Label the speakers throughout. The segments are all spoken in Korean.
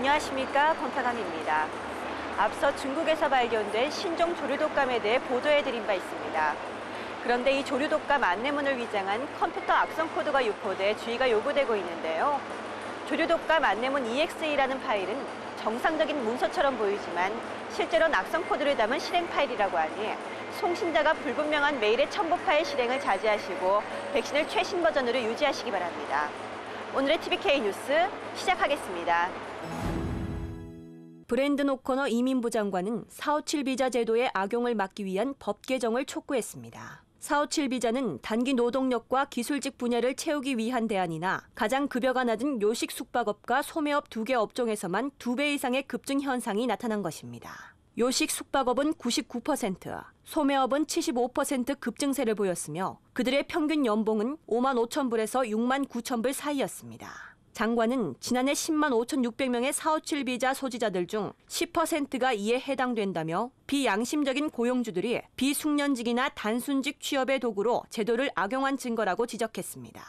Speaker 1: 안녕하십니까, 권타강입니다. 앞서 중국에서 발견된 신종 조류독감에 대해 보도해드린 바 있습니다. 그런데 이 조류독감 안내문을 위장한 컴퓨터 악성 코드가 유포돼 주의가 요구되고 있는데요. 조류독감 안내문 EXE라는 파일은 정상적인 문서처럼 보이지만 실제로는 악성 코드를 담은 실행 파일이라고 하니 송신자가 불분명한 메일의 첨부 파일 실행을 자제하시고 백신을 최신 버전으로 유지하시기 바랍니다. 오늘의 TVK 뉴스 시작하겠습니다. 브랜든 오코너 이민부 장관은 457 비자 제도의 악용을 막기 위한 법 개정을 촉구했습니다. 457 비자는 단기 노동력과 기술직 분야를 채우기 위한 대안이나 가장 급여가 낮은 요식 숙박업과 소매업 2개 업종에서만 2배 이상의 급증 현상이 나타난 것입니다. 요식 숙박업은 99%, 소매업은 75% 급증세를 보였으며 그들의 평균 연봉은 5만 5천 불에서 6만 9천 불 사이였습니다. 장관은 지난해 10만 5,600명의 457 비자 소지자들 중 10%가 이에 해당된다며 비양심적인 고용주들이 비숙련직이나 단순직 취업의 도구로 제도를 악용한 증거라고 지적했습니다.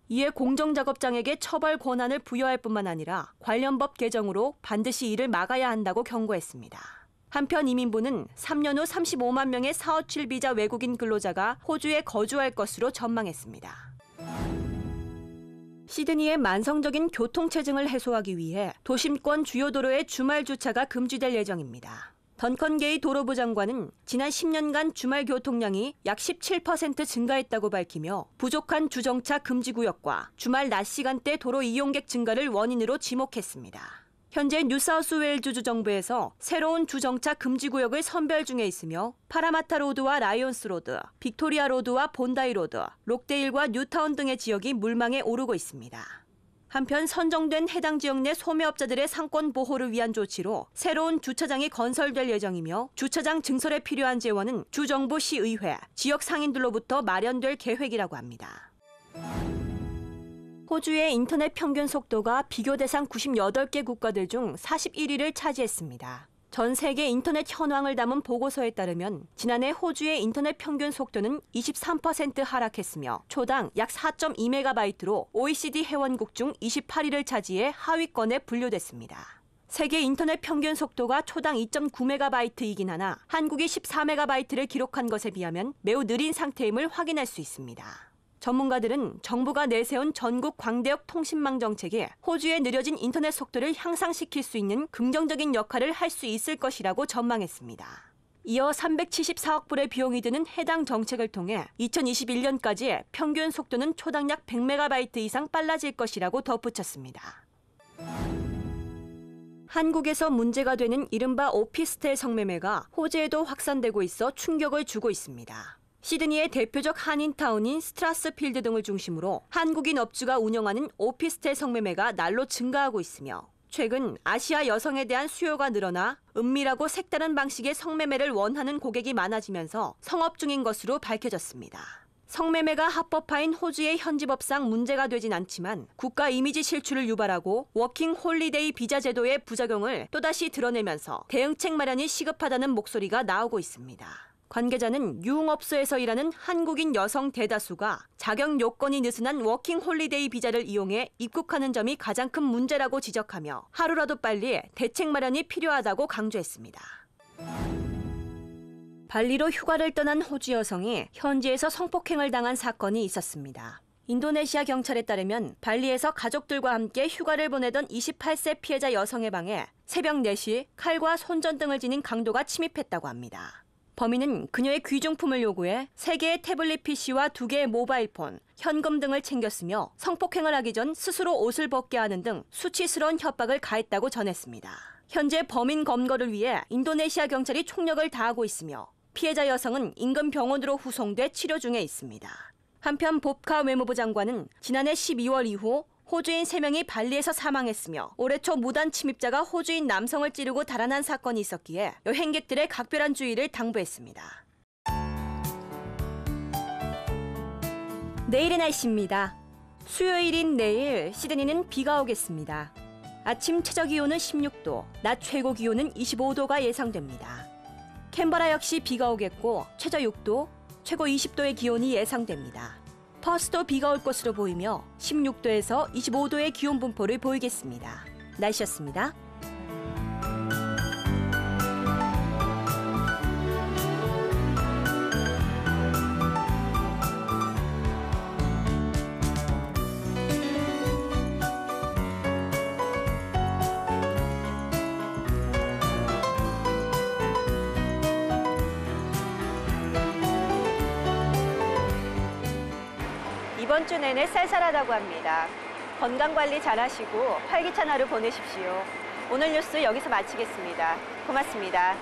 Speaker 1: 이에 공정작업장에게 처벌 권한을 부여할 뿐만 아니라 관련 법 개정으로 반드시 이를 막아야 한다고 경고했습니다. 한편 이민부는 3년 후 35만 명의 457 비자 외국인 근로자가 호주에 거주할 것으로 전망했습니다. 시드니의 만성적인 교통체증을 해소하기 위해 도심권 주요 도로의 주말 주차가 금지될 예정입니다. 던컨 게이 도로부 장관은 지난 10년간 주말 교통량이 약 17% 증가했다고 밝히며 부족한 주정차 금지 구역과 주말 낮 시간대 도로 이용객 증가를 원인으로 지목했습니다. 현재 뉴사우스웨일즈주 정부에서 새로운 주정차 금지 구역을 선별 중에 있으며 파라마타 로드와 라이온스 로드, 빅토리아 로드와 본다이 로드, 록데일과 뉴타운 등의 지역이 물망에 오르고 있습니다. 한편 선정된 해당 지역 내 소매업자들의 상권 보호를 위한 조치로 새로운 주차장이 건설될 예정이며 주차장 증설에 필요한 재원은 주정부 시의회, 지역 상인들로부터 마련될 계획이라고 합니다. 호주의 인터넷 평균 속도가 비교 대상 98개 국가들 중 41위를 차지했습니다. 전 세계 인터넷 현황을 담은 보고서에 따르면 지난해 호주의 인터넷 평균 속도는 23% 하락했으며 초당 약 4.2MB로 OECD 회원국 중 28위를 차지해 하위권에 분류됐습니다. 세계 인터넷 평균 속도가 초당 2.9MB이긴 하나 한국이 14MB를 기록한 것에 비하면 매우 느린 상태임을 확인할 수 있습니다. 전문가들은 정부가 내세운 전국 광대역 통신망 정책이 호주의 느려진 인터넷 속도를 향상시킬 수 있는 긍정적인 역할을 할 수 있을 것이라고 전망했습니다. 이어 374억 불의 비용이 드는 해당 정책을 통해 2021년까지 평균 속도는 초당 약 100MB 이상 빨라질 것이라고 덧붙였습니다. 한국에서 문제가 되는 이른바 오피스텔 성매매가 호주에도 확산되고 있어 충격을 주고 있습니다. 시드니의 대표적 한인타운인 스트라스필드 등을 중심으로 한국인 업주가 운영하는 오피스텔 성매매가 날로 증가하고 있으며 최근 아시아 여성에 대한 수요가 늘어나 은밀하고 색다른 방식의 성매매를 원하는 고객이 많아지면서 성업 중인 것으로 밝혀졌습니다. 성매매가 합법화인 호주의 현지법상 문제가 되진 않지만 국가 이미지 실추를 유발하고 워킹 홀리데이 비자 제도의 부작용을 또다시 드러내면서 대응책 마련이 시급하다는 목소리가 나오고 있습니다. 관계자는 유흥업소에서 일하는 한국인 여성 대다수가 자격 요건이 느슨한 워킹 홀리데이 비자를 이용해 입국하는 점이 가장 큰 문제라고 지적하며 하루라도 빨리 대책 마련이 필요하다고 강조했습니다. 발리로 휴가를 떠난 호주 여성이 현지에서 성폭행을 당한 사건이 있었습니다. 인도네시아 경찰에 따르면 발리에서 가족들과 함께 휴가를 보내던 28세 피해자 여성의 방에 새벽 4시 칼과 손전등을 지닌 강도가 침입했다고 합니다. 범인은 그녀의 귀중품을 요구해 3개의 태블릿 PC와 2개의 모바일폰, 현금 등을 챙겼으며 성폭행을 하기 전 스스로 옷을 벗게 하는 등 수치스러운 협박을 가했다고 전했습니다. 현재 범인 검거를 위해 인도네시아 경찰이 총력을 다하고 있으며 피해자 여성은 인근 병원으로 후송돼 치료 중에 있습니다. 한편 봅카 외무부 장관은 지난해 12월 이후 호주인 3명이 발리에서 사망했으며 올해 초 무단 침입자가 호주인 남성을 찌르고 달아난 사건이 있었기에 여행객들의 각별한 주의를 당부했습니다. 내일의 날씨입니다. 수요일인 내일 시드니는 비가 오겠습니다. 아침 최저 기온은 16도, 낮 최고 기온은 25도가 예상됩니다. 캔버라 역시 비가 오겠고 최저 6도, 최고 20도의 기온이 예상됩니다. 퍼스도 비가 올 것으로 보이며 16도에서 25도의 기온 분포를 보이겠습니다. 날씨였습니다. 이번 주 내내 쌀쌀하다고 합니다. 건강관리 잘하시고 활기찬 하루 보내십시오. 오늘 뉴스 여기서 마치겠습니다. 고맙습니다.